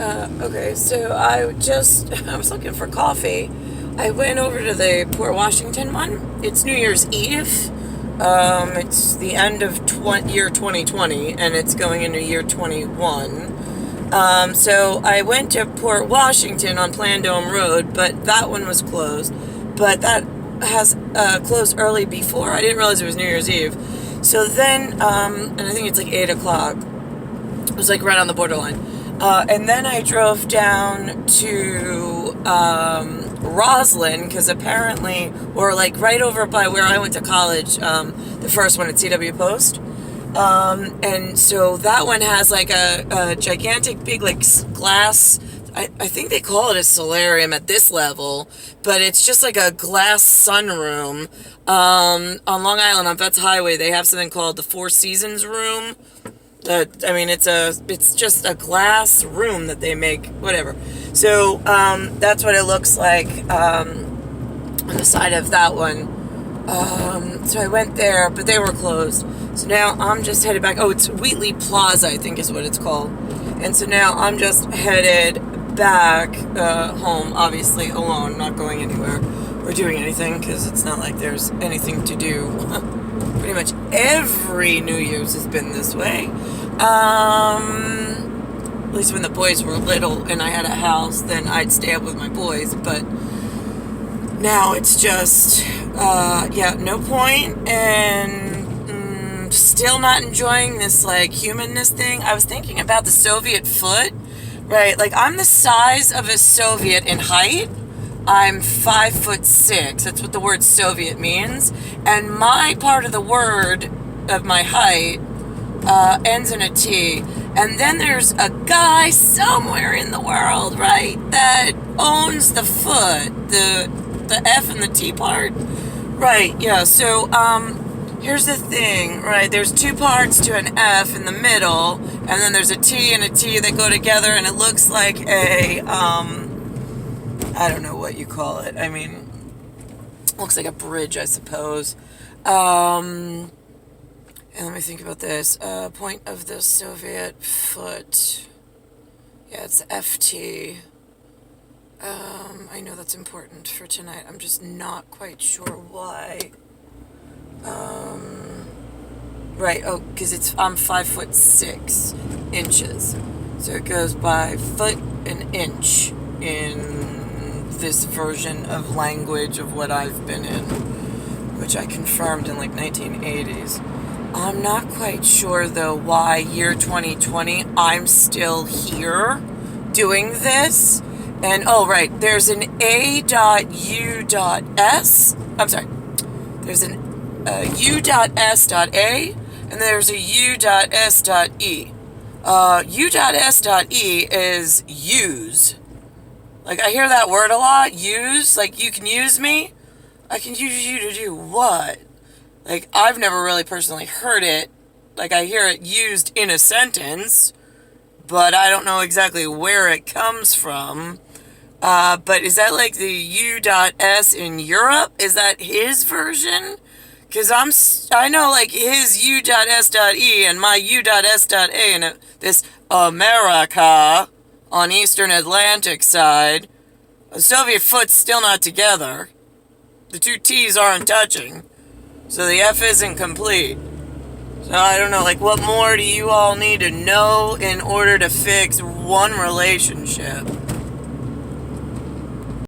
Okay, so I was looking for coffee. I went over to the Port Washington one. It's New Year's Eve. It's the end of year 2020, and it's going into year 21. So I went to Port Washington on Plandome Road, but that one was closed. But that has closed early before. I didn't realize it was New Year's Eve. So then, and I think it's like 8 o'clock. It was like right on the borderline. And then I drove down to Roslyn, because apparently, or like right over by where I went to college, the first one at CW Post. And so that one has like a gigantic big like glass, I think they call it a solarium at this level, but it's just like a glass sunroom. On Long Island on Vets Highway, they have something called the Four Seasons Room. It's just a glass room that they make, whatever. So that's what it looks like on the side of that one. So I went there, but they were closed. So now I'm just headed back. Oh, it's Wheatley Plaza, I think is what it's called. And so now I'm just headed back home, obviously alone, not going anywhere or doing anything, because it's not like there's anything to do. Pretty much every New Year's has been this way. At least when the boys were little and I had a house, then I'd stay up with my boys. But now it's just, no point. And still not enjoying this, like, humanness thing. I was thinking about the Soviet foot, right? Like, I'm the size of a Soviet in height. I'm 5'6". That's what the word Soviet means. And my part of the word of my height ends in a T. And then there's a guy somewhere in the world, right, that owns the foot, the F and the T part. Right, yeah. So here's the thing, right? There's two parts to an F in the middle, and then there's a T and a T that go together, and it looks like a I don't know what you call it. I mean, looks like a bridge, I suppose. And let me think about this. Point of the Soviet foot. Yeah, it's FT. I know that's important for tonight. I'm just not quite sure why. Right, because I'm 5'6" inches. So it goes by foot and inch in this version of language of what I've been in, which I confirmed in like 1980s. I'm not quite sure though why year 2020 I'm still here doing this. And oh right, there's an A.U.S. I'm sorry. There's an U.S.A. and there's a U.S.E. U.S.E. is use. Like, I hear that word a lot, use. Like, you can use me? I can use you to do what? Like, I've never really personally heard it. Like, I hear it used in a sentence, but I don't know exactly where it comes from. But is that like the U.S. in Europe? Is that his version? Because I know, like, his U.S.E. and my U.S.A. and this America on Eastern Atlantic side, the Soviet foot's still not together. The two T's aren't touching. So the F isn't complete. So I don't know, like, what more do you all need to know in order to fix one relationship?